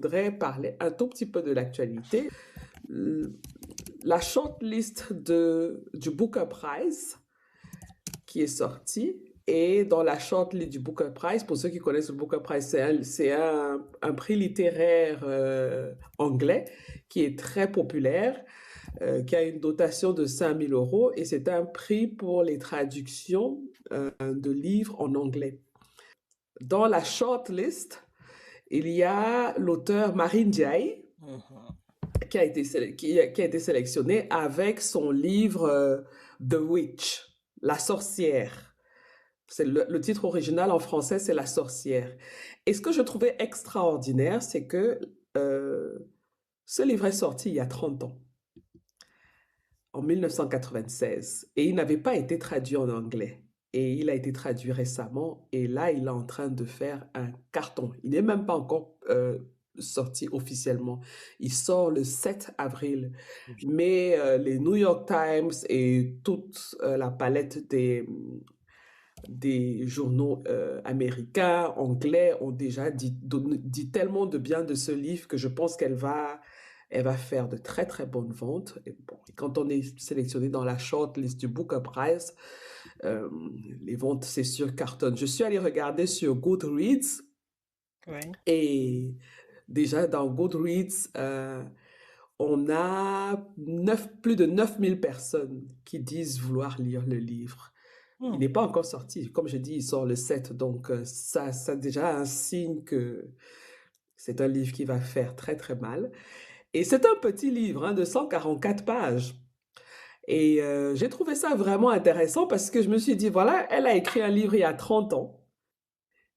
voudrais parler un tout petit peu de l'actualité. La shortlist du Booker Prize qui est sortie. Et dans la shortlist du Booker Prize, pour ceux qui connaissent le Booker Prize, c'est un prix littéraire anglais qui est très populaire, qui a une dotation de 5 000 euros et c'est un prix pour les traductions de livres en anglais. Dans la shortlist, il y a l'auteur Marine Ndiaye qui a été sélectionné avec son livre The Witch, La sorcière. C'est le titre original en français, c'est La sorcière. Et ce que je trouvais extraordinaire, c'est que ce livre est sorti il y a 30 ans, en 1996, et il n'avait pas été traduit en anglais. Et il a été traduit récemment, et là, il est en train de faire un carton. Il n'est même pas encore sorti officiellement. Il sort le 7 avril. Mais les New York Times et toute la palette des journaux américains, anglais, ont déjà dit tellement de bien de ce livre que je pense elle va faire de très très bonnes ventes. Et bon, quand on est sélectionné dans la shortlist du Booker Prize, les ventes, c'est sûr, cartonnent. Je suis allée regarder sur Goodreads et déjà dans Goodreads, on a plus de 9000 personnes qui disent vouloir lire le livre. Il n'est pas encore sorti. Comme je dis, il sort le 7, donc ça déjà un signe que c'est un livre qui va faire très très mal. Et c'est un petit livre de 144 pages. Et j'ai trouvé ça vraiment intéressant parce que je me suis dit, voilà, elle a écrit un livre il y a 30 ans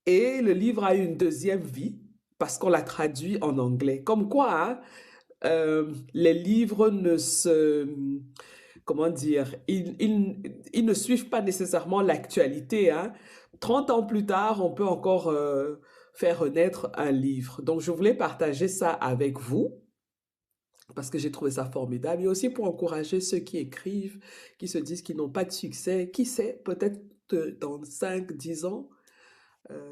et le livre a eu une deuxième vie parce qu'on l'a traduit en anglais. Comme quoi, les livres comment dire, ils ne suivent pas nécessairement l'actualité. 30 ans plus tard, on peut encore faire renaître un livre. Donc, je voulais partager ça avec vous parce que j'ai trouvé ça formidable et aussi pour encourager ceux qui écrivent, qui se disent qu'ils n'ont pas de succès. Qui sait, peut-être dans 5-10 ans,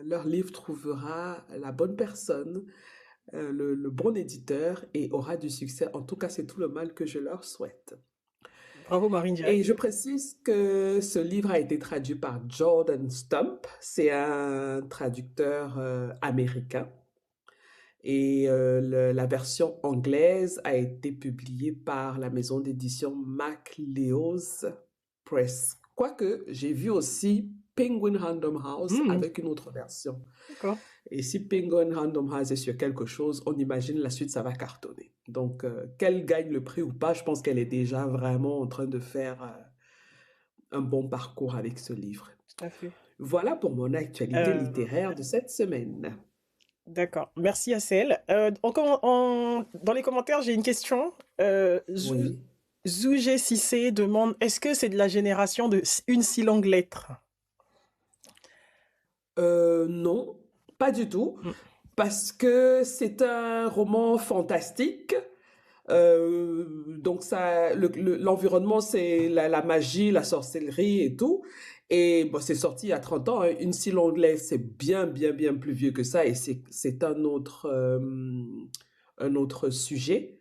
leur livre trouvera la bonne personne, le bon éditeur et aura du succès. En tout cas, c'est tout le mal que je leur souhaite. Bravo Marine Ndiaye. Et je précise que ce livre a été traduit par Jordan Stump. C'est un traducteur américain. Et la version anglaise a été publiée par la maison d'édition MacLeod's Press. Quoique, j'ai vu aussi Penguin Random House avec une autre version. D'accord. Et si Penguin Random House est sur quelque chose, on imagine la suite, ça va cartonner. Donc, qu'elle gagne le prix ou pas, je pense qu'elle est déjà vraiment en train de faire un bon parcours avec ce livre. Tout à fait. Voilà pour mon actualité littéraire de cette semaine. D'accord. Merci Assel. Dans les commentaires, j'ai une question. Oui. Zougé Cissé demande, est-ce que c'est de la génération de une si longue lettre? Non, pas du tout, parce que c'est un roman fantastique. Donc l'environnement, c'est la magie, la sorcellerie et tout. Et bon, c'est sorti il y a 30 ans. Une si longue lettre, c'est bien, bien, bien plus vieux que ça. Et c'est un autre sujet.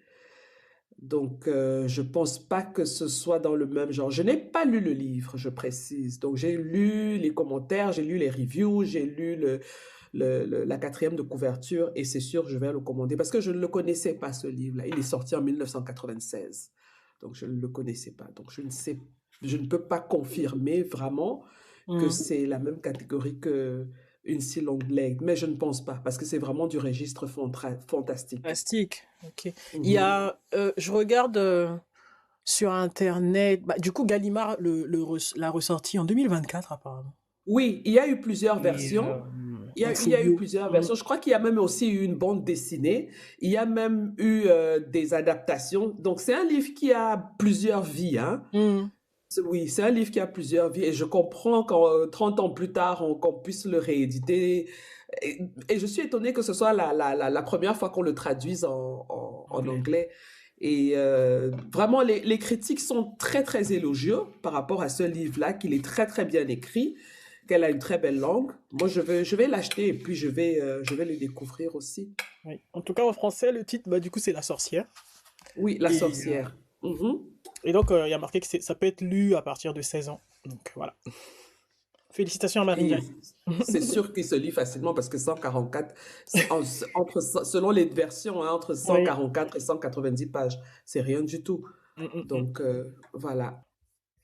Donc, je pense pas que ce soit dans le même genre. Je n'ai pas lu le livre, je précise. Donc, j'ai lu les commentaires, j'ai lu les reviews, j'ai lu la 4e de couverture et c'est sûr, je vais le commander parce que je ne le connaissais pas, ce livre-là. Il est sorti en 1996. Donc, je ne le connaissais pas. Donc, je ne peux pas confirmer vraiment que c'est la même catégorie que une si longue lettre, mais je ne pense pas parce que c'est vraiment du registre fantastique. Fantastique, ok. Il y a, je regarde sur Internet, du coup Gallimard l'a ressorti en 2024 apparemment. Oui, il y a eu plusieurs versions. Il y a eu plusieurs versions. Je crois qu'il y a même aussi eu une bande dessinée. Il y a même eu des adaptations. Donc, c'est un livre qui a plusieurs vies. Oui, c'est un livre qui a plusieurs vies. Et je comprends qu'en 30 ans plus tard, qu'on puisse le rééditer. Et je suis étonnée que ce soit la première fois qu'on le traduise en anglais. Et vraiment, les critiques sont très, très élogieux par rapport à ce livre-là, qu'il est très, très bien écrit. qu'elle a une très belle langue. Moi, je vais l'acheter et puis je vais le découvrir aussi. Oui. En tout cas, en français, le titre, bah, du coup, c'est La sorcière. Oui, La Et, sorcière. Mhm. donc, il y a marqué que ça peut être lu à partir de 16 ans. Donc, voilà. Félicitations à Marine Et Diaye. c'est sûr qu'il se lit facilement parce que 144, selon les versions, hein, entre Oui. 144 et 190 pages, c'est rien du tout. Mm, mm, mm. Donc, voilà.